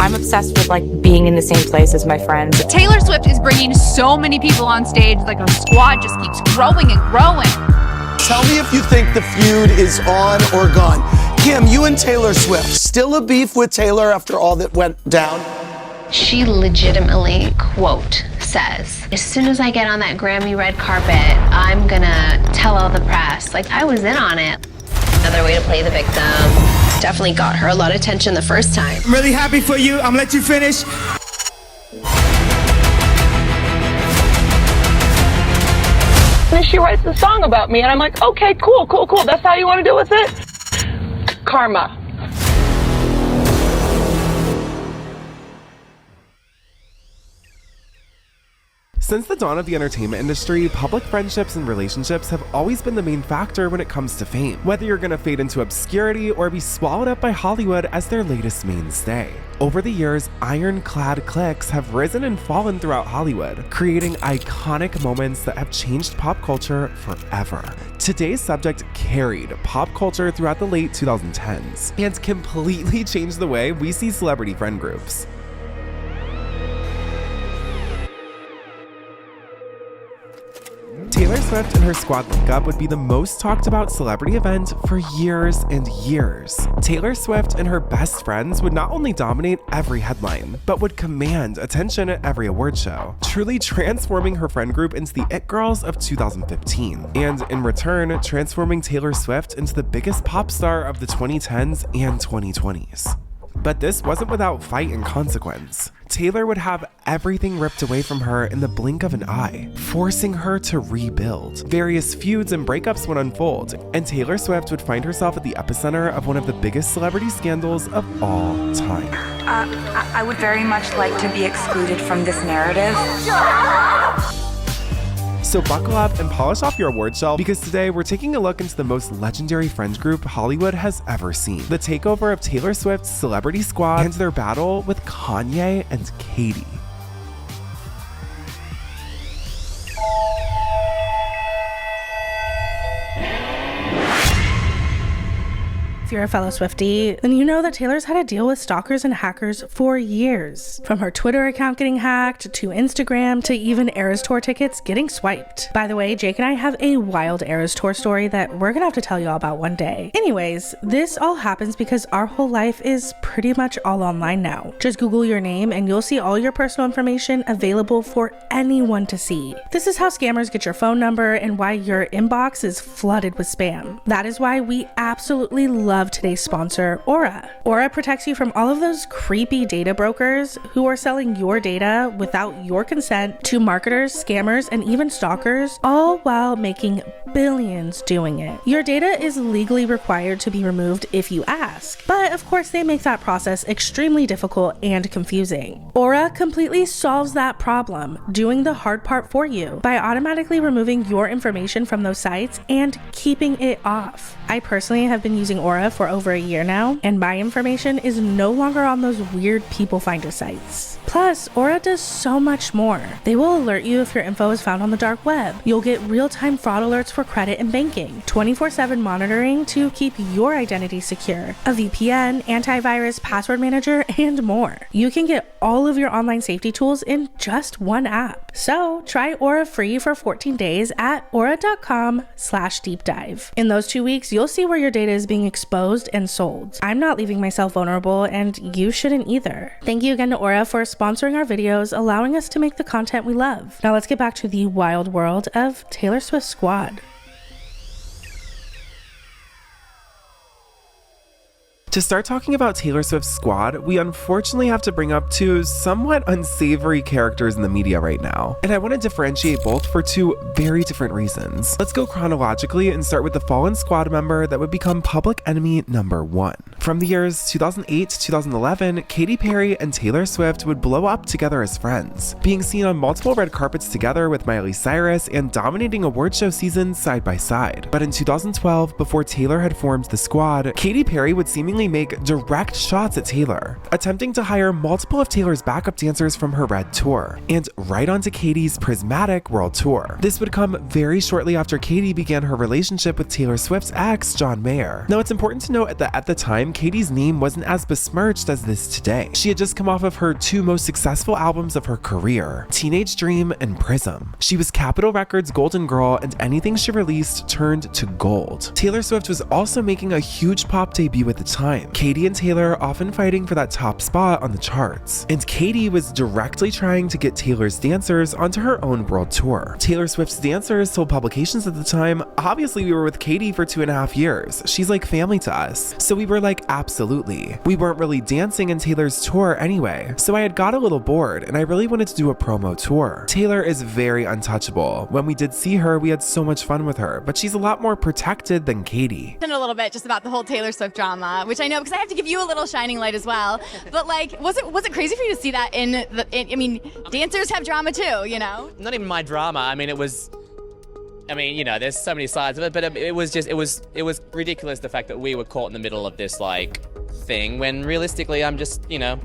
I'm obsessed with like being in the same place as my friends. Taylor Swift is bringing so many people on stage, like her squad just keeps growing and growing. Tell me if you think the feud is on or gone. Kim, you and Taylor Swift, still a beef with Taylor after all that went down? She legitimately, quote, says, as soon as I get on that Grammy red carpet, I'm gonna tell all the press. Like, I was in on it. Another way to play the victim. Definitely got her a lot of attention the first time. I'm really happy for you. I'm gonna let you finish. And she writes a song about me, and I'm like, okay, cool. That's how you want to deal with it? Karma. Since the dawn of the entertainment industry, public friendships and relationships have always been the main factor when it comes to fame, whether you're gonna fade into obscurity or be swallowed up by Hollywood as their latest mainstay. Over the years, ironclad cliques have risen and fallen throughout Hollywood, creating iconic moments that have changed pop culture forever. Today's subject carried pop culture throughout the late 2010s and completely changed the way we see celebrity friend groups. Taylor Swift and her squad link-up would be the most talked about celebrity event for years and years. Taylor Swift and her best friends would not only dominate every headline, but would command attention at every award show, truly transforming her friend group into the it girls of 2015, and in return, transforming Taylor Swift into the biggest pop star of the 2010s and 2020s. But this wasn't without fight and consequence. Taylor would have everything ripped away from her in the blink of an eye, forcing her to rebuild. Various feuds and breakups would unfold, and Taylor Swift would find herself at the epicenter of one of the biggest celebrity scandals of all time. I would very much like to be excluded from this narrative. So buckle up and polish off your award shelf, because today we're taking a look into the most legendary friend group Hollywood has ever seen. The takeover of Taylor Swift's celebrity squad and their battle with Kanye and Katy. If you're a fellow Swiftie, then you know that Taylor's had to deal with stalkers and hackers for years. From her Twitter account getting hacked, to Instagram, to even Eras Tour tickets getting swiped. By the way, Jake and I have a wild Eras Tour story that we're gonna have to tell you all about one day. Anyways, this all happens because our whole life is pretty much all online now. Just Google your name and you'll see all your personal information available for anyone to see. This is how scammers get your phone number and why your inbox is flooded with spam. That is why we absolutely love today's sponsor, Aura. Aura protects you from all of those creepy data brokers who are selling your data without your consent to marketers, scammers, and even stalkers, all while making billions doing it. Your data is legally required to be removed if you ask, but of course they make that process extremely difficult and confusing. Aura completely solves that problem, doing the hard part for you by automatically removing your information from those sites and keeping it off. I personally have been using Aura for over a year now, and my information is no longer on those weird people finder sites. Plus, Aura does so much more. They will alert you if your info is found on the dark web. You'll get real-time fraud alerts for credit and banking, 24/7 monitoring to keep your identity secure, a VPN, antivirus, password manager, and more. You can get all of your online safety tools in just one app. So try Aura free for 14 days at aura.com/deepdive. In those 2 weeks, you'll see where your data is being exposed and sold. I'm not leaving myself vulnerable, and you shouldn't either. Thank you again to Aura for sponsoring our videos, allowing us to make the content we love. Now let's get back to the wild world of Taylor Swift's squad. To start talking about Taylor Swift's squad, we unfortunately have to bring up two somewhat unsavory characters in the media right now. And I want to differentiate both for two very different reasons. Let's go chronologically and start with the fallen squad member that would become public enemy number one. From the years 2008 to 2011, Katy Perry and Taylor Swift would blow up together as friends, being seen on multiple red carpets together with Miley Cyrus and dominating award show seasons side by side. But in 2012, before Taylor had formed the squad, Katy Perry would seemingly seemingly make direct shots at Taylor, attempting to hire multiple of Taylor's backup dancers from her Red tour, and right onto Katy's Prismatic World Tour. This would come very shortly after Katy began her relationship with Taylor Swift's ex, John Mayer. Now, it's important to note that at the time, Katy's name wasn't as besmirched as this today. She had just come off of her two most successful albums of her career, Teenage Dream and Prism. She was Capitol Records' golden girl, and anything she released turned to gold. Taylor Swift was also making a huge pop debut at the time, Katy and Taylor often fighting for that top spot on the charts. And Katy was directly trying to get Taylor's dancers onto her own world tour. Taylor Swift's dancers told publications at the time, obviously we were with Katy for 2.5 years. She's like family to us. So we were like, absolutely. We weren't really dancing in Taylor's tour anyway. So I had got a little bored and I really wanted to do a promo tour. Taylor is very untouchable. When we did see her, we had so much fun with her, but she's a lot more protected than Katy. A little bit just about the whole Taylor Swift drama, which I know because I have to give you a little shining light as well. But like, was it crazy for you to see that I mean, dancers have drama too, you know? Not even my drama. I mean, you know, there's so many sides of it, but it was ridiculous the fact that we were caught in the middle of this like thing when realistically I'm just, you know,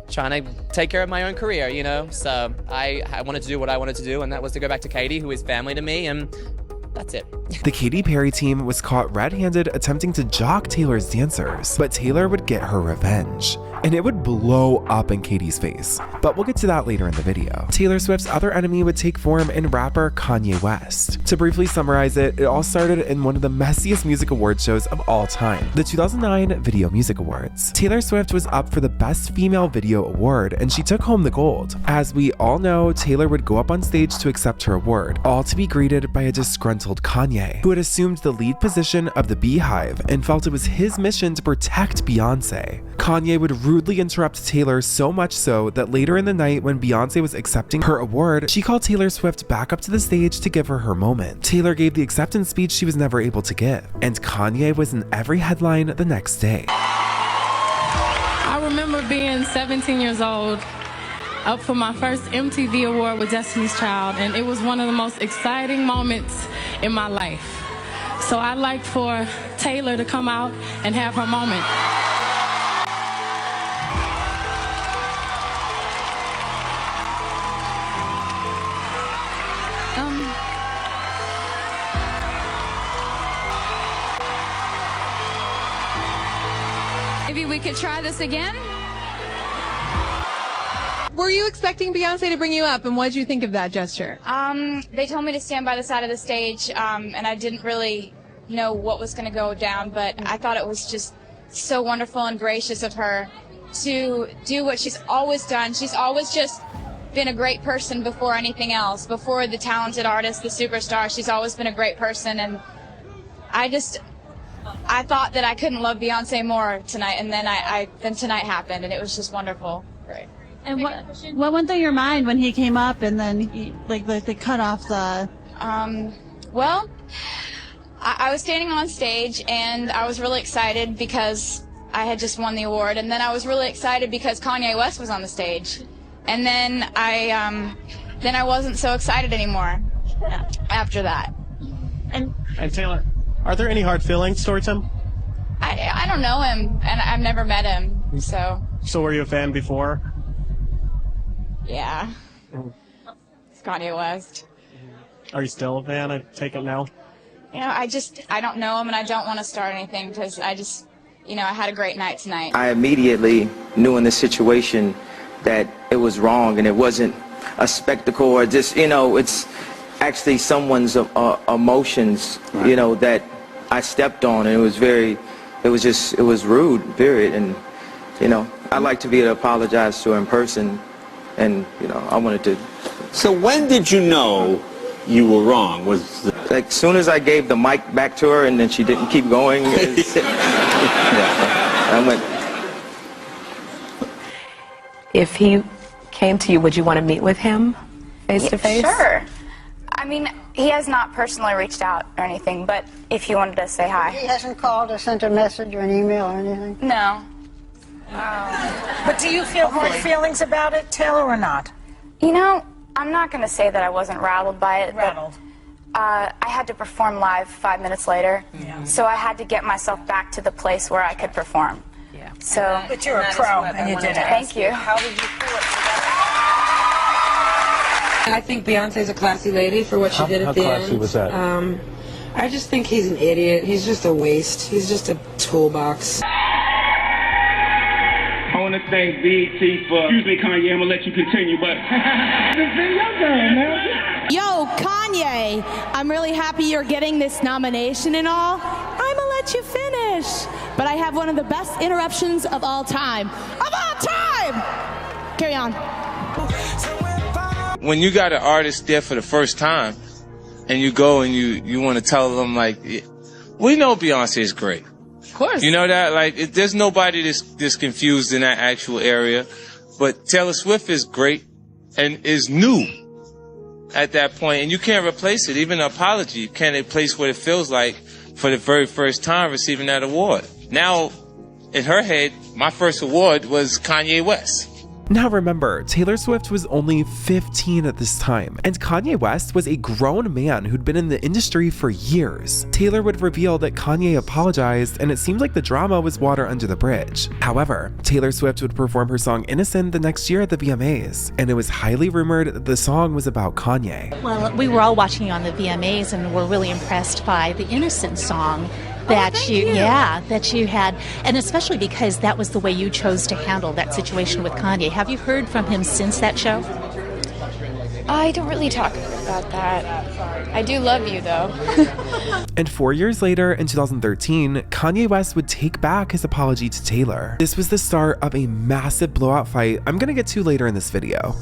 trying to take care of my own career, you know? So I wanted to do what I wanted to do, and that was to go back to Katy, who is family to me, and that's it. The Katy Perry team was caught red-handed attempting to jock Taylor's dancers, but Taylor would get her revenge, and it would blow up in Katy's face. But we'll get to that later in the video. Taylor Swift's other enemy would take form in rapper Kanye West. To briefly summarize it, it all started in one of the messiest music award shows of all time, the 2009 Video Music Awards. Taylor Swift was up for the Best Female Video Award, and she took home the gold. As we all know, Taylor would go up on stage to accept her award, all to be greeted by a disgruntled Kanye, who had assumed the lead position of the Beehive and felt it was his mission to protect Beyonce. Kanye would rudely interrupt Taylor, so much so that later in the night when Beyonce was accepting her award, she called Taylor Swift back up to the stage to give her her moment. Taylor gave the acceptance speech she was never able to give, and Kanye was in every headline the next day. I remember being 17 years old, up for my first MTV award with Destiny's Child, and it was one of the most exciting moments in my life. So I'd like for Taylor to come out and have her moment. Maybe we could try this again? Were you expecting Beyonce to bring you up, and what did you think of that gesture? They told me to stand by the side of the stage, and I didn't really know what was going to go down, but I thought it was just so wonderful and gracious of her to do what she's always done. She's always just been a great person before anything else, before the talented artist, the superstar. She's always been a great person, and I thought that I couldn't love Beyonce more tonight, and then tonight happened, and it was just wonderful. Right. And what went through your mind when he came up and then they cut off the... Well, I was standing on stage and I was really excited because I had just won the award, and then I was really excited because Kanye West was on the stage, and then I wasn't so excited anymore after that. And Taylor, are there any hard feelings towards him? I don't know him, and I've never met him, so... So were you a fan before? Yeah. It's Kanye West. Are you still a fan? I take it now. You know, I don't know him, and I don't want to start anything because I had a great night tonight. I immediately knew in this situation that it was wrong, and it wasn't a spectacle or just, it's actually someone's emotions, right, that I stepped on, and it was rude, period. And, I'd like to be able to apologize to her in person. And, I wanted to. So when did you know you were wrong? Like, soon as I gave the mic back to her and then she didn't keep going. I went. If he came to you, would you want to meet with him face to face? Sure. I mean, he has not personally reached out or anything, but if he wanted to say hi. He hasn't called or sent a message or an email or anything? No. But do you feel hard feelings about it, Taylor, or not? I'm not going to say that I wasn't rattled by it. Rattled. But, I had to perform live 5 minutes later, so I had to get myself back to the place where I could perform. So, But you're a pro, and you did it. thank you. How did you pull it together? I think Beyonce's a classy lady for what she did at the end. How classy was that? I just think he's an idiot. He's just a waste. He's just a toolbox. I want to thank BET for, excuse me, Kanye, I'm going to let you continue, but this video girl, man. Yo, Kanye, I'm really happy you're getting this nomination and all. I'm gonna let you finish. But I have one of the best interruptions of all time. Of all time! Carry on. When you got an artist there for the first time, and you go and you want to tell them, like, we know Beyonce is great. Of course. You know that? Like, there's nobody that's confused in that actual area. But Taylor Swift is great and is new at that point, and you can't replace it. Even an apology, you can't replace what it feels like for the very first time receiving that award. Now, in her head, my first award was Kanye West. Now remember, Taylor Swift was only 15 at this time, and Kanye West was a grown man who'd been in the industry for years. Taylor would reveal that Kanye apologized, and it seemed like the drama was water under the bridge. However, Taylor Swift would perform her song Innocent the next year at the VMAs, and it was highly rumored that the song was about Kanye. Well, we were all watching on the VMAs and were really impressed by the Innocent song that that you had, and especially because that was the way you chose to handle that situation with Kanye. Have you heard from him since that show? I don't really talk about that. I do love you, though. And 4 years later, in 2013, Kanye West would take back his apology to Taylor. This was the start of a massive blowout fight I'm gonna get to later in this video.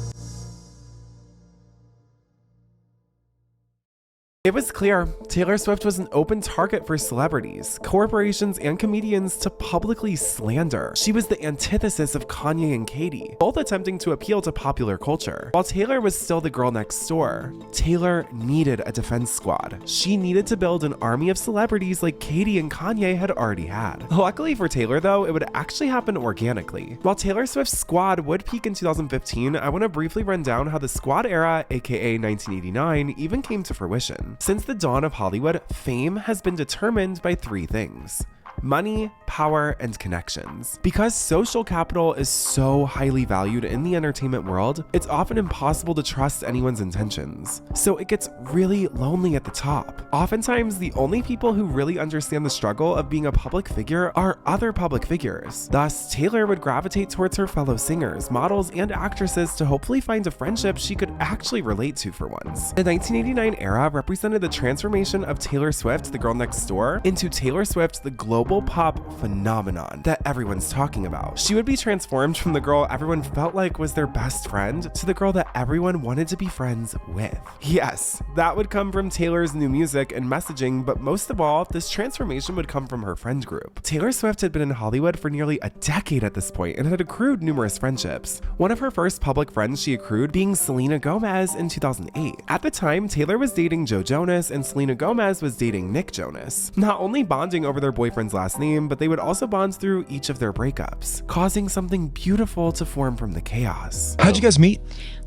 It was clear Taylor Swift was an open target for celebrities, corporations, and comedians to publicly slander. She was the antithesis of Kanye and Katy, both attempting to appeal to popular culture. While Taylor was still the girl next door, Taylor needed a defense squad. She needed to build an army of celebrities like Katy and Kanye had already had. Luckily for Taylor though, it would actually happen organically. While Taylor Swift's squad would peak in 2015, I want to briefly run down how the squad era, aka 1989, even came to fruition. Since the dawn of Hollywood, fame has been determined by three things: money, power, and connections. Because social capital is so highly valued in the entertainment world, it's often impossible to trust anyone's intentions. So it gets really lonely at the top. Oftentimes, the only people who really understand the struggle of being a public figure are other public figures. Thus, Taylor would gravitate towards her fellow singers, models, and actresses to hopefully find a friendship she could actually relate to for once. The 1989 era represented the transformation of Taylor Swift, the girl next door, into Taylor Swift, the global pop phenomenon that everyone's talking about. She would be transformed from the girl everyone felt like was their best friend to the girl that everyone wanted to be friends with. Yes, that would come from Taylor's new music and messaging, but most of all, this transformation would come from her friend group. Taylor Swift had been in Hollywood for nearly a decade at this point and had accrued numerous friendships. One of her first public friends she accrued being Selena Gomez in 2008. At the time, Taylor was dating Joe Jonas and Selena Gomez was dating Nick Jonas, not only bonding over their boyfriend's last name, but they would also bond through each of their breakups, causing something beautiful to form from the chaos. How'd you guys meet?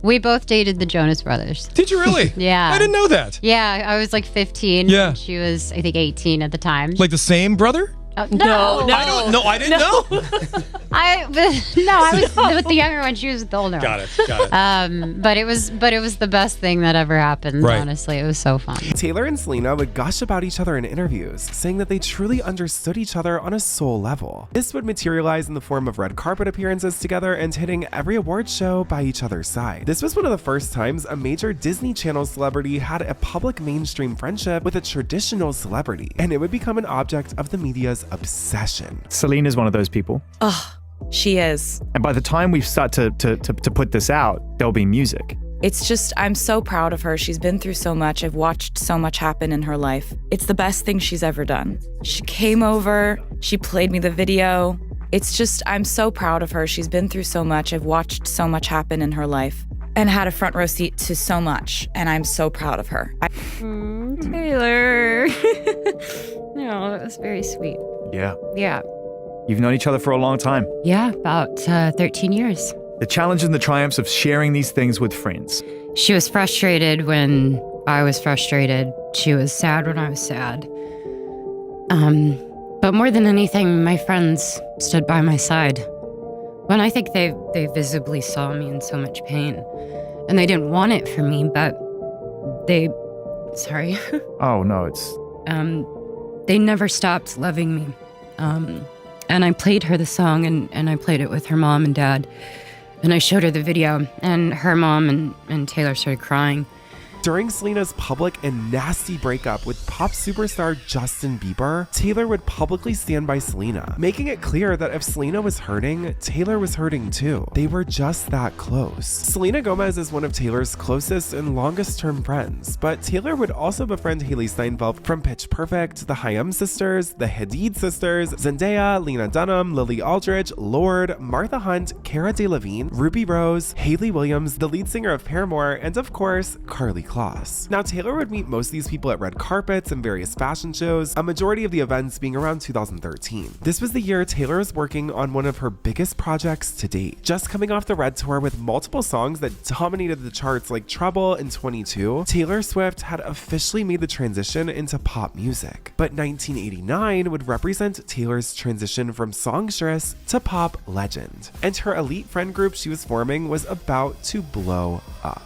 We both dated the Jonas Brothers. Did you really? Yeah. I didn't know that. Yeah, I was like 15. Yeah. And she was, I think, 18 at the time. Like the same brother? No. I didn't know. I was with the younger one. She was with the older one. Got it. But it was the best thing that ever happened. Right. Honestly, it was so fun. Taylor and Selena would gush about each other in interviews, saying that they truly understood each other on a soul level. This would materialize in the form of red carpet appearances together and hitting every award show by each other's side. This was one of the first times a major Disney Channel celebrity had a public mainstream friendship with a traditional celebrity, and it would become an object of the media's obsession. Selena's one of those people. Oh, she is. And by the time we start to put this out, there'll be music. It's just, I'm so proud of her. She's been through so much. I've watched so much happen in her life. It's the best thing she's ever done. She came over, she played me the video. It's just, I'm so proud of her. She's been through so much. I've watched so much happen in her life and had a front row seat to so much. And I'm so proud of her. Taylor. No, that was very sweet. Yeah. Yeah. You've known each other for a long time. Yeah, about 13 years. The challenges and the triumphs of sharing these things with friends. She was frustrated when I was frustrated. She was sad when I was sad. But more than anything, my friends stood by my side. When I think they visibly saw me in so much pain. And they didn't want it for me, but sorry. Oh, no, it's... They never stopped loving me. And I played her the song, and I played it with her mom and dad. And I showed her the video, and her mom and Taylor started crying. During Selena's public and nasty breakup with pop superstar Justin Bieber, Taylor would publicly stand by Selena, making it clear that if Selena was hurting, Taylor was hurting too. They were just that close. Selena Gomez is one of Taylor's closest and longest-term friends, but Taylor would also befriend Hailee Steinfeld from Pitch Perfect, the Hayam sisters, the Hadid sisters, Zendaya, Lena Dunham, Lily Aldridge, Lorde, Martha Hunt, Cara Delevingne, Ruby Rose, Hayley Williams, the lead singer of Paramore, and of course, Karlie Kloss. Now, Taylor would meet most of these people at red carpets and various fashion shows, a majority of the events being around 2013. This was the year Taylor was working on one of her biggest projects to date. Just coming off the Red Tour with multiple songs that dominated the charts like Trouble and 22, Taylor Swift had officially made the transition into pop music. But 1989 would represent Taylor's transition from songstress to pop legend. And her elite friend group she was forming was about to blow up.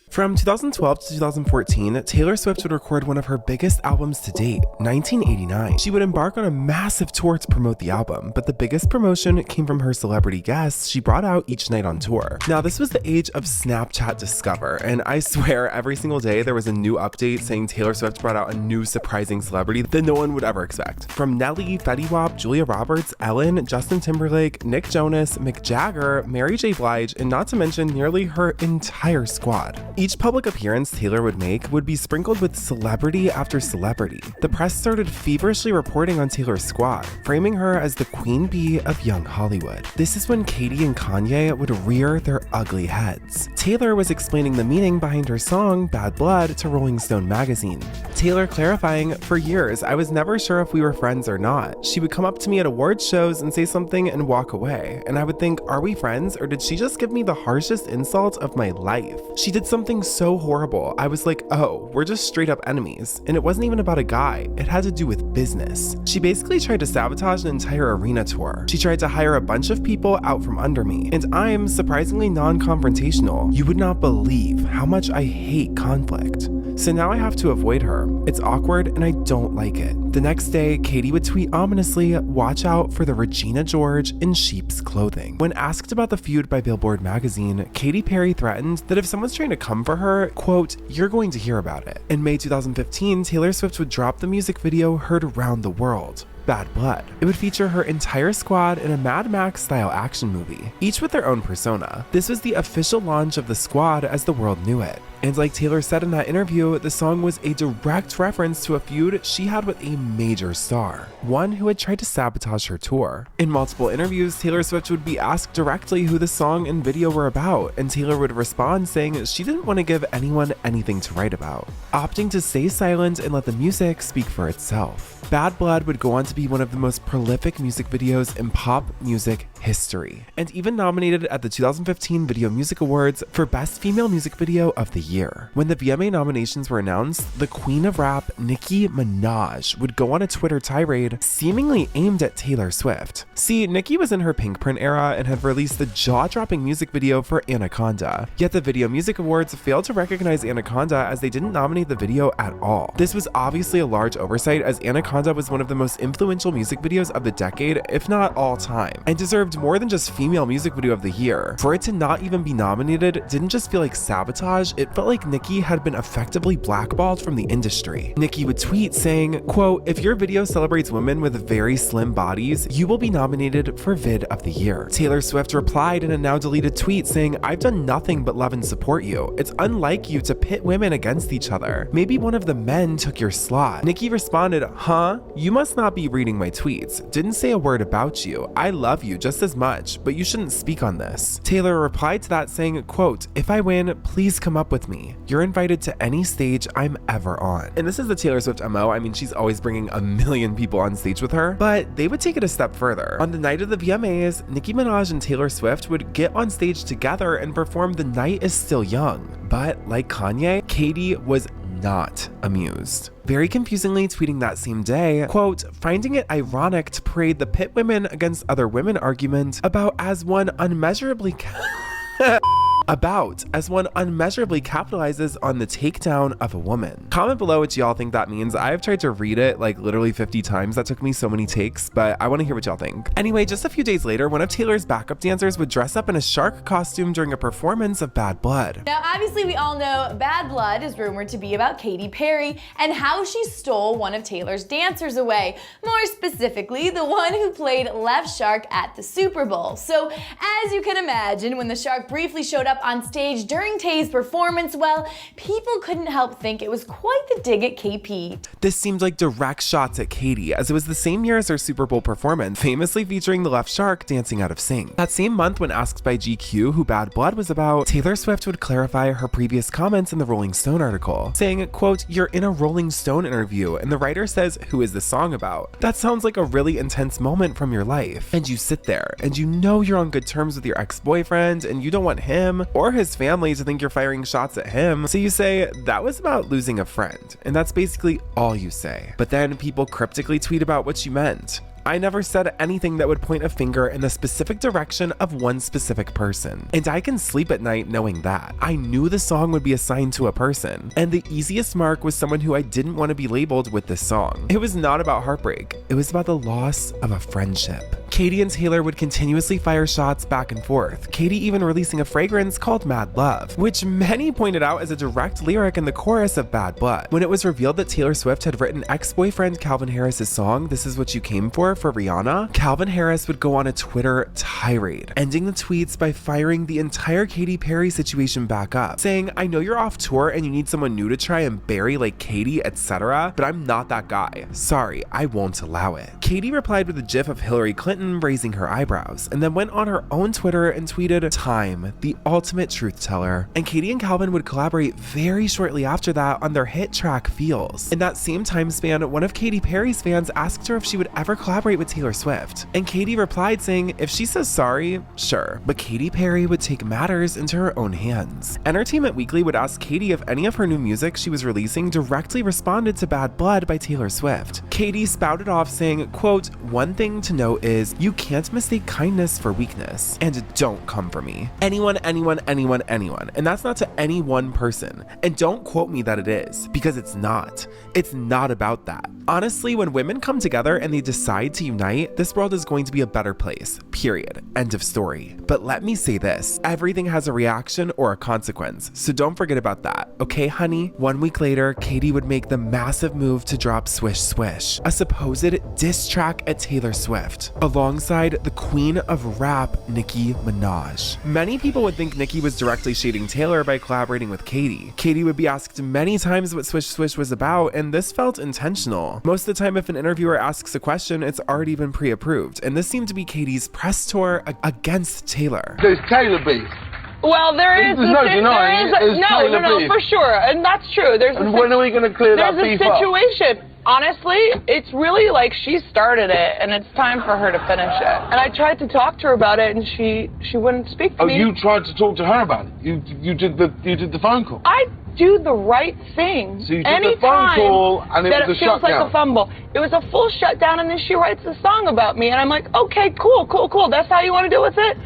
From 2012 to 2014, Taylor Swift would record one of her biggest albums to date, 1989. She would embark on a massive tour to promote the album, but the biggest promotion came from her celebrity guests she brought out each night on tour. Now, this was the age of Snapchat Discover, and I swear every single day there was a new update saying Taylor Swift brought out a new surprising celebrity that no one would ever expect. From Nelly, Fetty Wap, Julia Roberts, Ellen, Justin Timberlake, Nick Jonas, Mick Jagger, Mary J. Blige, and not to mention nearly her entire squad. Each public appearance Taylor would make would be sprinkled with celebrity after celebrity. The press started feverishly reporting on Taylor's squad, framing her as the queen bee of young Hollywood. This is when Katy and Kanye would rear their ugly heads. Taylor was explaining the meaning behind her song Bad Blood to Rolling Stone magazine. Taylor clarifying, "For years, I was never sure if we were friends or not. She would come up to me at awards shows and say something and walk away, and I would think, are we friends, or did she just give me the harshest insult of my life? She did something so horrible. I was like, oh, we're just straight up enemies. And it wasn't even about a guy. It had to do with business. She basically tried to sabotage an entire arena tour. She tried to hire a bunch of people out from under me. And I'm surprisingly non-confrontational. You would not believe how much I hate conflict. So now I have to avoid her. It's awkward and I don't like it." The next day, Katy would tweet ominously, "Watch out for the Regina George in sheep's clothing." When asked about the feud by Billboard magazine, Katy Perry threatened that if someone's trying to come for her, quote, "You're going to hear about it." In May 2015, Taylor Swift would drop the music video heard around the world, Bad Blood. It would feature her entire squad in a Mad Max-style action movie, each with their own persona. This was the official launch of the squad as the world knew it. And like Taylor said in that interview, the song was a direct reference to a feud she had with a major star, one who had tried to sabotage her tour. In multiple interviews, Taylor Swift would be asked directly who the song and video were about, and Taylor would respond saying she didn't want to give anyone anything to write about, opting to stay silent and let the music speak for itself. Bad Blood would go on to be one of the most prolific music videos in pop music history, and even nominated at the 2015 Video Music Awards for Best Female Music Video of the Year. When the VMA nominations were announced, the queen of rap, Nicki Minaj, would go on a Twitter tirade seemingly aimed at Taylor Swift. See, Nicki was in her Pink Print era and had released the jaw-dropping music video for Anaconda, yet the Video Music Awards failed to recognize Anaconda as they didn't nominate the video at all. This was obviously a large oversight, as Anaconda was one of the most influential music videos of the decade, if not all time, and deserved more than just Female Music Video of the Year. For it to not even be nominated didn't just feel like sabotage, it felt like Nicki had been effectively blackballed from the industry. Nicki would tweet saying, quote, "If your video celebrates women with very slim bodies, you will be nominated for Vid of the Year." Taylor Swift replied in a now deleted tweet saying, "I've done nothing but love and support you. It's unlike you to pit women against each other. Maybe one of the men took your slot." Nicki responded, "Huh? You must not be reading my tweets. Didn't say a word about you. I love you just as much, but you shouldn't speak on this." Taylor replied to that saying, quote, "If I win, please come up with me. You're invited to any stage I'm ever on." And this is the Taylor Swift MO. I mean, she's always bringing 1 million people on stage with her, but they would take it a step further. On the night of the VMAs, Nicki Minaj and Taylor Swift would get on stage together and perform The Night Is Still Young. But like Kanye, Katy was not amused. Very confusingly tweeting that same day, quote, finding it ironic to parade the pit women against other women argument about as one unmeasurably capitalizes on the takedown of a woman. Comment below what y'all think that means. I've tried to read it like literally 50 times. That took me so many takes, but I want to hear what y'all think. Anyway, just a few days later, one of Taylor's backup dancers would dress up in a shark costume during a performance of Bad Blood. Now, obviously, we all know Bad Blood is rumored to be about Katy Perry and how she stole one of Taylor's dancers away. More specifically, the one who played Left Shark at the Super Bowl. So, as you can imagine, when the shark briefly showed up on stage during Tay's performance, well, people couldn't help think it was quite the dig at KP. This seemed like direct shots at Katy, as it was the same year as her Super Bowl performance, famously featuring the Left Shark dancing out of sync. That same month, when asked by GQ who Bad Blood was about, Taylor Swift would clarify her previous comments in the Rolling Stone article, saying, quote, you're in a Rolling Stone interview, and the writer says, who is this song about? That sounds like a really intense moment from your life. And you sit there, and you know you're on good terms with your ex-boyfriend, and you don't want him or his family to think you're firing shots at him. So you say, that was about losing a friend. And that's basically all you say. But then people cryptically tweet about what you meant. I never said anything that would point a finger in the specific direction of one specific person. And I can sleep at night knowing that. I knew the song would be assigned to a person. And the easiest mark was someone who I didn't want to be labeled with this song. It was not about heartbreak. It was about the loss of a friendship. Katy and Taylor would continuously fire shots back and forth, Katy even releasing a fragrance called Mad Love, which many pointed out as a direct lyric in the chorus of Bad Blood. When it was revealed that Taylor Swift had written ex-boyfriend Calvin Harris's song, This Is What You Came For Rihanna, Calvin Harris would go on a Twitter tirade, ending the tweets by firing the entire Katy Perry situation back up, saying, I know you're off tour and you need someone new to try and bury like Katy, etc., but I'm not that guy. Sorry, I won't allow it. Katy replied with a gif of Hillary Clinton raising her eyebrows, and then went on her own Twitter and tweeted, Time, the ultimate truth teller. And Katy and Calvin would collaborate very shortly after that on their hit track Feels. In that same time span, one of Katy Perry's fans asked her if she would ever collaborate with Taylor Swift. And Katy replied saying, if she says sorry, sure. But Katy Perry would take matters into her own hands. Entertainment Weekly would ask Katy if any of her new music she was releasing directly responded to Bad Blood by Taylor Swift. Katy spouted off saying, quote, one thing to note is you can't mistake kindness for weakness. And don't come for me. Anyone. And that's not to any one person. And don't quote me that it is, because it's not. It's not about that. Honestly, when women come together and they decide to unite, this world is going to be a better place. Period. End of story. But let me say this, everything has a reaction or a consequence, so don't forget about that. Okay, honey? 1 week later, Katy would make the massive move to drop Swish Swish, a supposed diss track at Taylor Swift, alongside the queen of rap, Nicki Minaj. Many people would think Nicki was directly shading Taylor by collaborating with Katy. Katy would be asked many times what Swish Swish was about, and this felt intentional. Most of the time, if an interviewer asks a question, it's already been pre-approved, and this seemed to be Katy's press tour against Taylor. There's Taylor beef. Well, there is. No, for sure, and that's true. When are we going to clear that beef up? There's a situation. Honestly, it's really like she started it, and it's time for her to finish it. And I tried to talk to her about it, and she wouldn't speak to me. Oh, you tried to talk to her about it? You did the phone call? I do the right thing. So you did the phone call, and it was a shutdown. It feels like a fumble. It was a full shutdown, and then she writes a song about me, and I'm like, okay, cool. That's how you want to deal with it?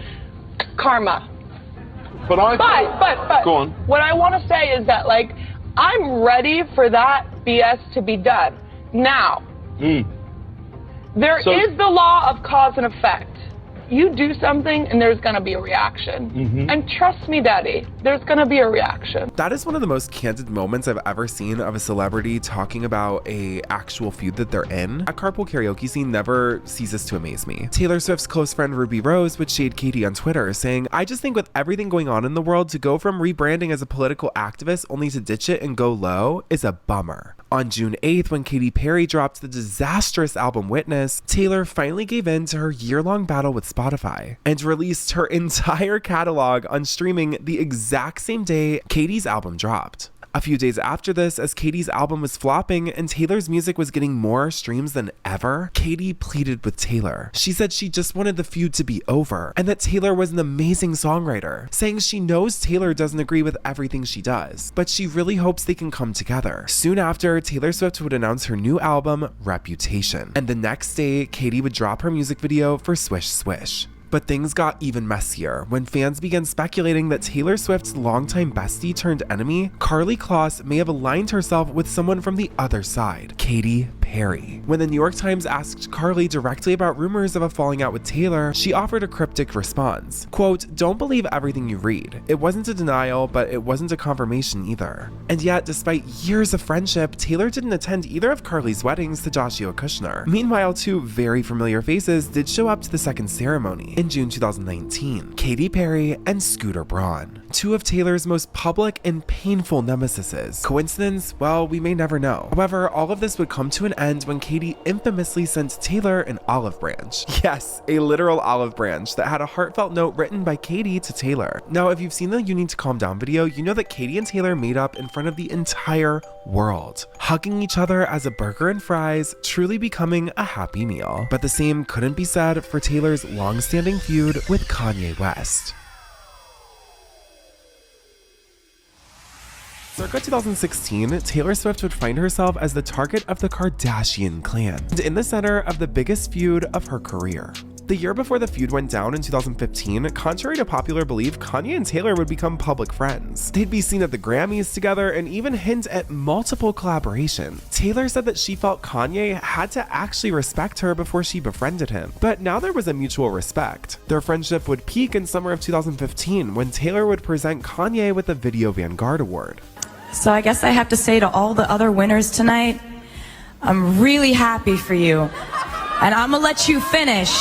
Karma. But go on. What I want to say is that, like, I'm ready for that BS to be done. Now, there is the law of cause and effect. You do something and there's gonna be a reaction. And trust me, Daddy, there's gonna be a reaction. That is one of the most candid moments I've ever seen of a celebrity talking about a actual feud that they're in. A carpool karaoke scene never ceases to amaze me. Taylor Swift's close friend Ruby Rose would shade Katy on Twitter, saying, I just think with everything going on in the world, to go from rebranding as a political activist only to ditch it and go low is a bummer. On June 8th, when Katy Perry dropped the disastrous album Witness, Taylor finally gave in to her year-long battle with Spotify and released her entire catalog on streaming the exact same day Katy's album dropped. A few days after this, as Katy's album was flopping and Taylor's music was getting more streams than ever, Katy pleaded with Taylor. She said she just wanted the feud to be over and that Taylor was an amazing songwriter, saying she knows Taylor doesn't agree with everything she does, but she really hopes they can come together. Soon after, Taylor Swift would announce her new album, Reputation, and the next day, Katy would drop her music video for Swish Swish. But things got even messier when fans began speculating that Taylor Swift's longtime bestie turned enemy, Karlie Kloss, may have aligned herself with someone from the other side, Katy Perry. When the New York Times asked Karlie directly about rumors of a falling out with Taylor, she offered a cryptic response. Quote, "Don't believe everything you read. It wasn't a denial, but it wasn't a confirmation either." And yet, despite years of friendship, Taylor didn't attend either of Karlie's weddings to Joshua Kushner. Meanwhile, two very familiar faces did show up to the second ceremony in June 2019, Katy Perry and Scooter Braun, two of Taylor's most public and painful nemesises. Coincidence? Well, we may never know. However, all of this would come to an end when Katy infamously sent Taylor an olive branch. Yes, a literal olive branch that had a heartfelt note written by Katy to Taylor. Now, if you've seen the You Need to Calm Down video, you know that Katy and Taylor made up in front of the entire world, hugging each other as a burger and fries, truly becoming a happy meal. But the same couldn't be said for Taylor's long-standing feud with Kanye West. Circa 2016, Taylor Swift would find herself as the target of the Kardashian clan, and in the center of the biggest feud of her career. The year before the feud went down in 2015, contrary to popular belief, Kanye and Taylor would become public friends. They'd be seen at the Grammys together and even hint at multiple collaboration. Taylor said that she felt Kanye had to actually respect her before she befriended him, but now there was a mutual respect. Their friendship would peak in summer of 2015 when Taylor would present Kanye with the Video Vanguard Award. So I guess I have to say to all the other winners tonight, I'm really happy for you. And I'm gonna let you finish.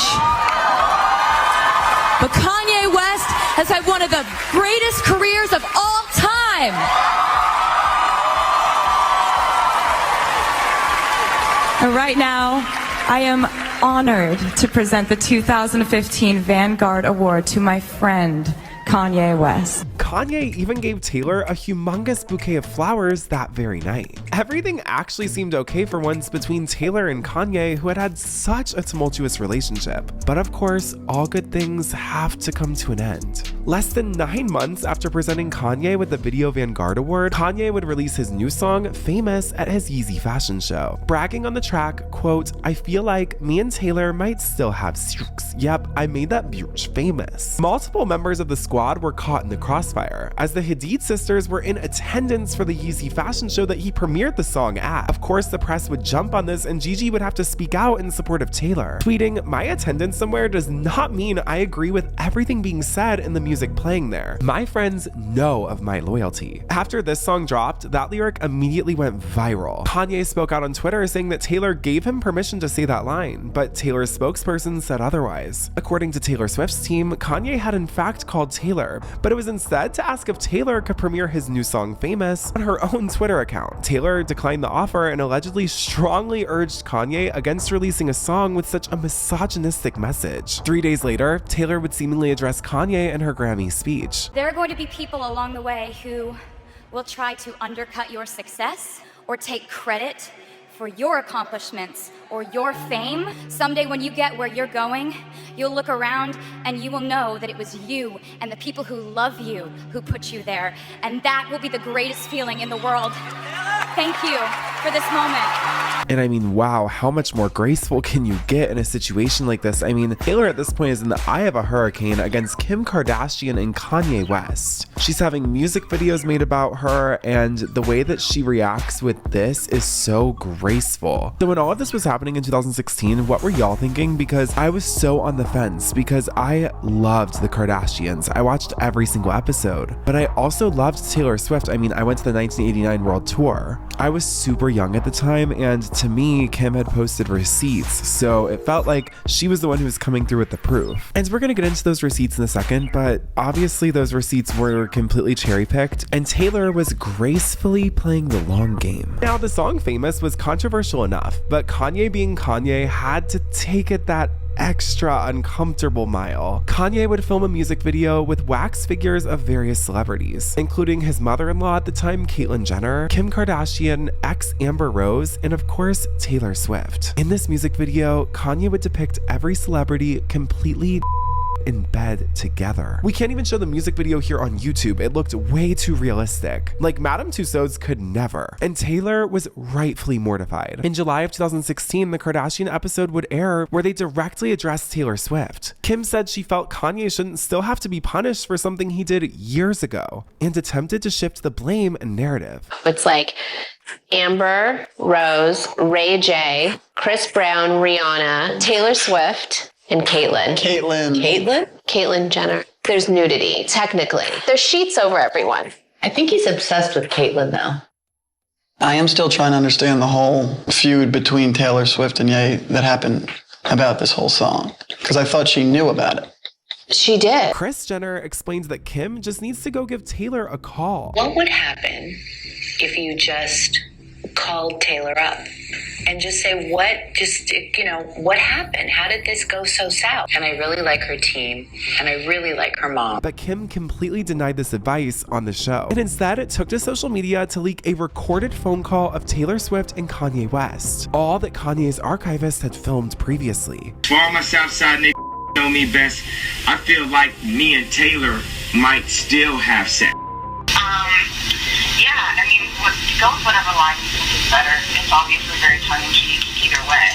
But Kanye West has had one of the greatest careers of all time. And right now, I am honored to present the 2015 Vanguard Award to my friend, Kanye West. Kanye even gave Taylor a humongous bouquet of flowers that very night. Everything actually seemed okay for once between Taylor and Kanye, who had had such a tumultuous relationship. But of course, all good things have to come to an end. Less than 9 months after presenting Kanye with the Video Vanguard Award, Kanye would release his new song, Famous, at his Yeezy fashion show, bragging on the track, quote, "I feel like me and Taylor might still have sex. Yep, I made that bitch famous." Multiple members of the squad were caught in the crossfire, as the Hadid sisters were in attendance for the Yeezy fashion show that he premiered the song at. Of course, the press would jump on this and Gigi would have to speak out in support of Taylor, tweeting, "My attendance somewhere does not mean I agree with everything being said in the music playing there. My friends know of my loyalty." After this song dropped, that lyric immediately went viral. Kanye spoke out on Twitter saying that Taylor gave him permission to say that line, but Taylor's spokesperson said otherwise. According to Taylor Swift's team, Kanye had in fact called Taylor, but it was instead to ask if Taylor could premiere his new song Famous on her own Twitter account. Taylor declined the offer and allegedly strongly urged Kanye against releasing a song with such a misogynistic message. 3 days later, Taylor would seemingly address Kanye in her Grammy speech. There are going to be people along the way who will try to undercut your success or take credit for your accomplishments or your fame. Someday when you get where you're going, you'll look around and you will know that it was you and the people who love you who put you there. And that will be the greatest feeling in the world. Thank you for this moment. And I mean, wow, how much more graceful can you get in a situation like this? I mean, Taylor at this point is in the eye of a hurricane against Kim Kardashian and Kanye West. She's having music videos made about her, and the way that she reacts with this is so graceful. So when all of this was happening in 2016, what were y'all thinking? Because I was so on the fence because I loved the Kardashians. I watched every single episode, but I also loved Taylor Swift. I mean, I went to the 1989 World Tour. I was super young at the time, and to me, Kim had posted receipts, so it felt like she was the one who was coming through with the proof. And we're gonna get into those receipts in a second, but obviously those receipts were completely cherry-picked, and Taylor was gracefully playing the long game. Now, the song Famous was controversial enough, but Kanye being Kanye had to take it that extra uncomfortable mile. Kanye would film a music video with wax figures of various celebrities, including his mother-in-law at the time, Caitlyn Jenner, Kim Kardashian, ex-Amber Rose, and of course, Taylor Swift. In this music video, Kanye would depict every celebrity completely in bed together. We can't even show the music video here on YouTube. It looked way too realistic. Like Madame Tussauds could never. And Taylor was rightfully mortified. In July of 2016, the Kardashian episode would air where they directly addressed Taylor Swift. Kim said she felt Kanye shouldn't still have to be punished for something he did years ago and attempted to shift the blame narrative. It's like Amber, Rose, Ray J, Chris Brown, Rihanna, Taylor Swift, and Caitlyn. Caitlyn Jenner. There's nudity, technically. There's sheets over everyone. I think he's obsessed with Caitlyn, though. I am still trying to understand the whole feud between Taylor Swift and Ye that happened about this whole song, because I thought she knew about it. She did. Kris Jenner explains that Kim just needs to go give Taylor a call. What would happen if you just called Taylor up and just say, what happened? How did this go so south? And I really like her team, and I really like her mom. But Kim completely denied this advice on the show, and instead took to social media to leak a recorded phone call of Taylor Swift and Kanye West, all that Kanye's archivist had filmed previously. For all my Southside niggas know me best, I feel like me and Taylor might still have sex. Yeah, I mean, go with whatever line you think is better. It's obviously very tongue-in-cheek either way.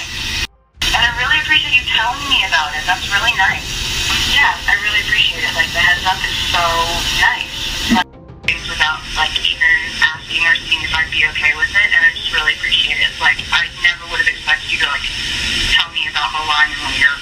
And I really appreciate you telling me about it. That's really nice. Yeah, I really appreciate it. Like, the heads up is so nice. Without, even asking or seeing if I'd be okay with it, and I just really appreciate it. I never would have expected you to, tell me about the line in one of your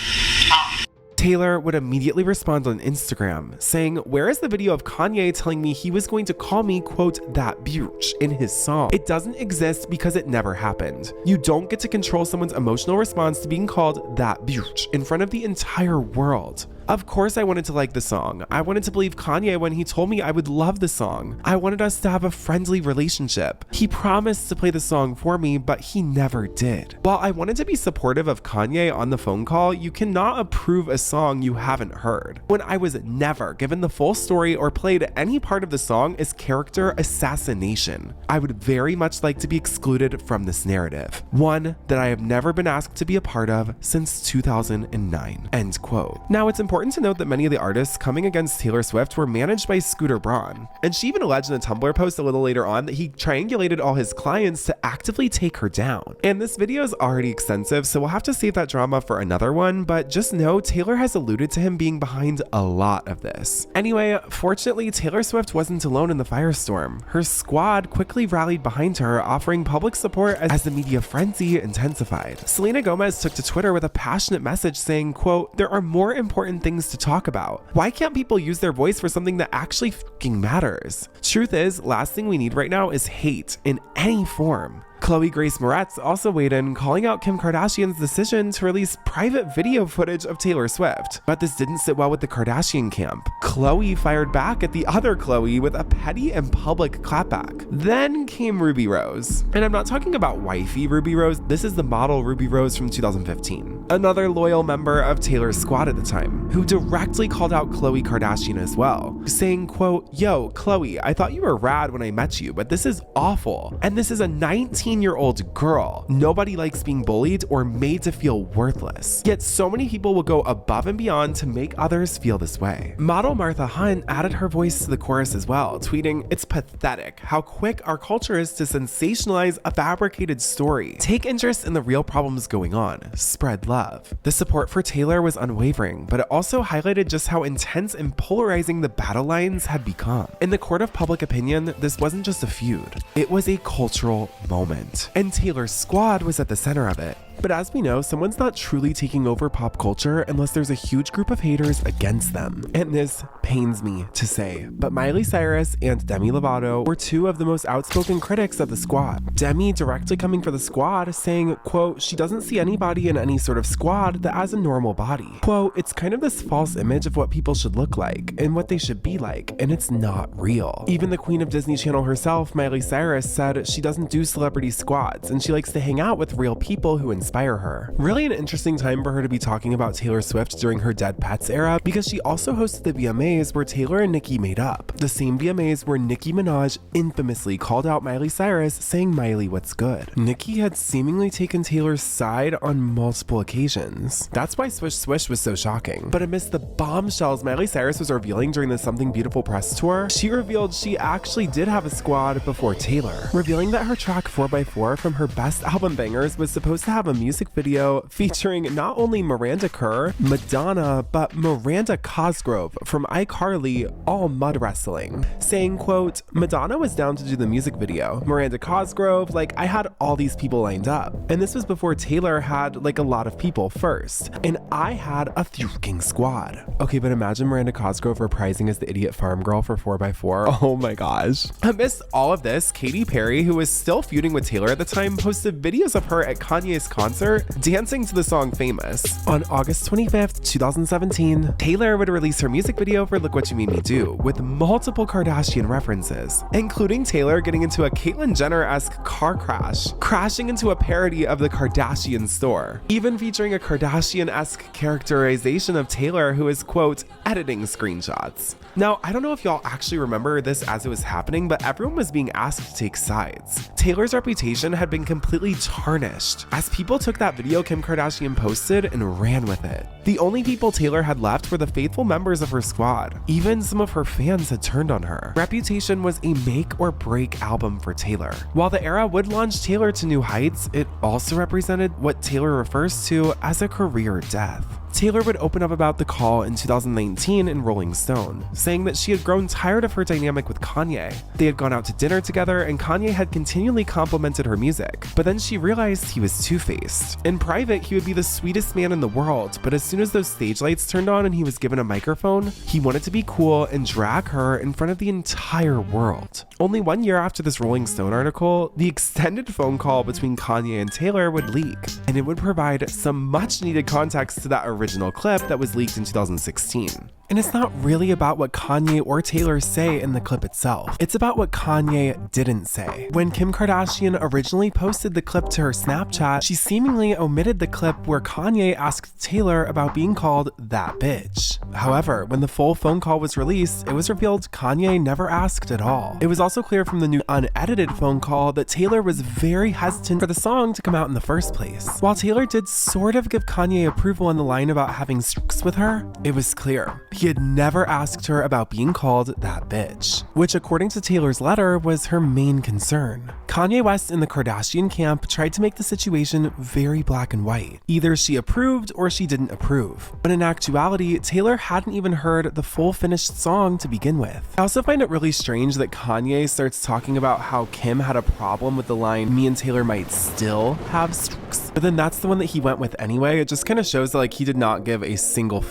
songs. Taylor would immediately respond on Instagram, saying, "Where is the video of Kanye telling me he was going to call me, quote, that bitch in his song? It doesn't exist because it never happened. You don't get to control someone's emotional response to being called that bitch in front of the entire world." Of course I wanted to like the song. I wanted to believe Kanye when he told me I would love the song. I wanted us to have a friendly relationship. He promised to play the song for me, but he never did. While I wanted to be supportive of Kanye on the phone call, you cannot approve a song you haven't heard. When I was never given the full story or played any part of the song is character assassination. I would very much like to be excluded from this narrative. One that I have never been asked to be a part of since 2009, end quote. Now it's important to note that many of the artists coming against Taylor Swift were managed by Scooter Braun, and she even alleged in a Tumblr post a little later on that he triangulated all his clients to actively take her down. And this video is already extensive, so we'll have to save that drama for another one, but just know Taylor has alluded to him being behind a lot of this. Anyway, fortunately, Taylor Swift wasn't alone in the firestorm. Her squad quickly rallied behind her, offering public support as the media frenzy intensified. Selena Gomez took to Twitter with a passionate message saying, quote, "There are more important things to talk about. Why can't people use their voice for something that actually fucking matters? Truth is, last thing we need right now is hate in any form." Chloe Grace Moretz also weighed in, calling out Kim Kardashian's decision to release private video footage of Taylor Swift. But this didn't sit well with the Kardashian camp. Chloe fired back at the other Chloe with a petty and public clapback. Then came Ruby Rose. And I'm not talking about wifey Ruby Rose, this is the model Ruby Rose from 2015. Another loyal member of Taylor's squad at the time, who directly called out Khloe Kardashian as well, saying, quote, "Yo, Khloe, I thought you were rad when I met you, but this is awful. And this is a 19-year-old girl. Nobody likes being bullied or made to feel worthless. Yet so many people will go above and beyond to make others feel this way." Model Martha Hunt added her voice to the chorus as well, tweeting, "It's pathetic how quick our culture is to sensationalize a fabricated story. Take interest in the real problems going on. Spread love." The support for Taylor was unwavering, but it also highlighted just how intense and polarizing the battle lines had become. In the court of public opinion, this wasn't just a feud. It was a cultural moment, and Taylor's squad was at the center of it. But as we know, someone's not truly taking over pop culture unless there's a huge group of haters against them. And this pains me to say, but Miley Cyrus and Demi Lovato were two of the most outspoken critics of the squad. Demi directly coming for the squad, saying, quote, "She doesn't see anybody in any sort of squad that has a normal body. Quote, it's kind of this false image of what people should look like and what they should be like, and it's not real." Even the queen of Disney Channel herself, Miley Cyrus, said she doesn't do celebrity squads and she likes to hang out with real people who inspire her. Really an interesting time for her to be talking about Taylor Swift during her Dead Pets era, because she also hosted the VMAs where Taylor and Nicki made up. The same VMAs where Nicki Minaj infamously called out Miley Cyrus, saying, "Miley, what's good?" Nicki had seemingly taken Taylor's side on multiple occasions. That's why Swish Swish was so shocking. But amidst the bombshells Miley Cyrus was revealing during the Something Beautiful press tour, she revealed she actually did have a squad before Taylor, revealing that her track 4x4 from her best album Bangers was supposed to have a music video featuring not only Miranda Kerr, Madonna, but Miranda Cosgrove from iCarly, all mud wrestling, saying, quote, "Madonna was down to do the music video. Miranda Cosgrove, like, I had all these people lined up." And this was before Taylor had like a lot of people first. And I had a fucking squad. Okay, but imagine Miranda Cosgrove reprising as the idiot farm girl for 4x4. Oh my gosh. Amidst all of this, Katy Perry, who was still feuding with Taylor at the time, posted videos of her at Kanye's concert dancing to the song Famous. On August 25th, 2017, Taylor would release her music video for Look What You Made Me Do with multiple Kardashian references, including Taylor getting into a Caitlyn Jenner-esque car crash, crashing into a parody of the Kardashian store, even featuring a Kardashian-esque characterization of Taylor who is, quote, editing screenshots. Now, I don't know if y'all actually remember this as it was happening, but everyone was being asked to take sides. Taylor's reputation had been completely tarnished as people took that video Kim Kardashian posted and ran with it. The only people Taylor had left were the faithful members of her squad. Even some of her fans had turned on her. Reputation was a make or break album for Taylor. While the era would launch Taylor to new heights, it also represented what Taylor refers to as a career death. Taylor would open up about the call in 2019 in Rolling Stone, saying that she had grown tired of her dynamic with Kanye. They had gone out to dinner together and Kanye had continually complimented her music, but then she realized he was two-faced. In private, he would be the sweetest man in the world, but as soon as those stage lights turned on and he was given a microphone, he wanted to be cool and drag her in front of the entire world. Only 1 year after this Rolling Stone article, the extended phone call between Kanye and Taylor would leak, and it would provide some much-needed context to that original clip that was leaked in 2016. And it's not really about what Kanye or Taylor say in the clip itself. It's about what Kanye didn't say. When Kim Kardashian originally posted the clip to her Snapchat, she seemingly omitted the clip where Kanye asked Taylor about being called that bitch. However, when the full phone call was released, it was revealed Kanye never asked at all. It was also clear from the new unedited phone call that Taylor was very hesitant for the song to come out in the first place. While Taylor did sort of give Kanye approval on the line about having sex with her, it was clear he had never asked her about being called that bitch, which according to Taylor's letter was her main concern. Kanye West and the Kardashian camp tried to make the situation very black and white. Either she approved or she didn't approve. But in actuality, Taylor hadn't even heard the full finished song to begin with. I also find it really strange that Kanye starts talking about how Kim had a problem with the line, "Me and Taylor might still have sex," but then that's the one that he went with anyway. It just kind of shows that like he did not give a single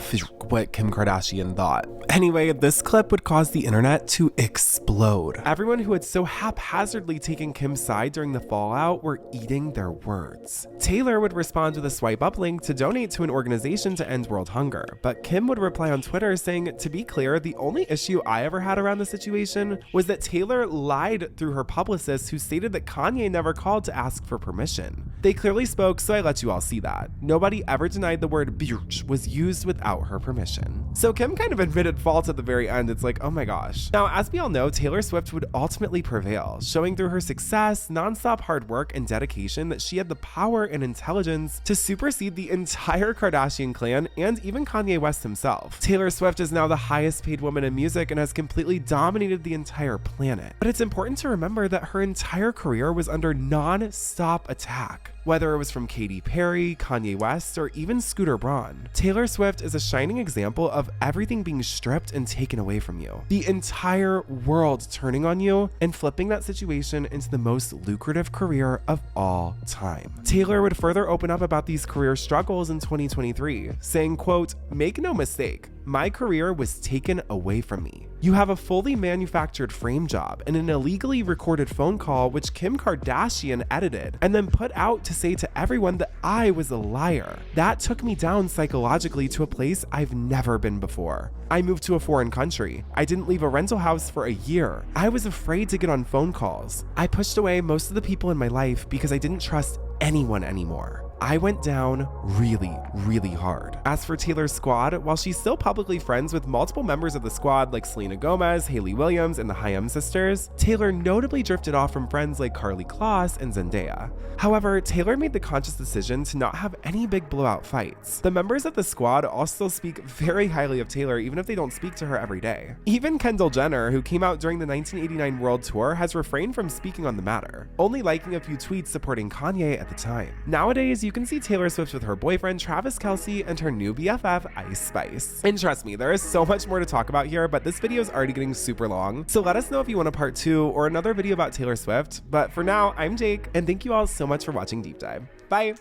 what Kim Kardashian thought. Anyway, this clip would cause the internet to explode. Everyone who had so haphazardly taken Kim's side during the fallout were eating their words. Taylor would respond with a swipe up link to donate to an organization to end world hunger, but Kim would reply on Twitter saying, "To be clear, the only issue I ever had around the situation was that Taylor lied through her publicist who stated that Kanye never called to ask for permission. They clearly spoke, so I let you all see that. Nobody ever denied the word bitch was used without her permission." So Kim kind of admitted fault at the very end. It's like, oh my gosh. Now, as we all know, Taylor Swift would ultimately prevail, showing through her success, nonstop hard work, and dedication that she had the power and intelligence to supersede the entire Kardashian clan and even Kanye West himself. Taylor Swift is now the highest paid woman in music and has completely dominated the entire planet. But it's important to remember that her entire career was under non-stop attack. Whether it was from Katy Perry, Kanye West, or even Scooter Braun, Taylor Swift is a shining example of everything being stripped and taken away from you. The entire world turning on you and flipping that situation into the most lucrative career of all time. Taylor would further open up about these career struggles in 2023, saying, quote, "Make no mistake, my career was taken away from me. You have a fully manufactured frame job and an illegally recorded phone call which Kim Kardashian edited and then put out to say to everyone that I was a liar. That took me down psychologically to a place I've never been before. I moved to a foreign country. I didn't leave a rental house for a year. I was afraid to get on phone calls. I pushed away most of the people in my life because I didn't trust anyone anymore. I went down really, really hard. As for Taylor's squad, while she's still publicly friends with multiple members of the squad like Selena Gomez, Hayley Williams, and the Hayam sisters, Taylor notably drifted off from friends like Karlie Kloss and Zendaya. However, Taylor made the conscious decision to not have any big blowout fights. The members of the squad also speak very highly of Taylor even if they don't speak to her every day. Even Kendall Jenner, who came out during the 1989 World Tour, has refrained from speaking on the matter, only liking a few tweets supporting Kanye at the time. Nowadays, you can see Taylor Swift with her boyfriend Travis Kelce and her new BFF Ice Spice. And trust me, there is so much more to talk about here, but this video is already getting super long, so let us know if you want a part 2 or another video about Taylor Swift. But for now, I'm Jake, and thank you all so much for watching Deep Dive. Bye!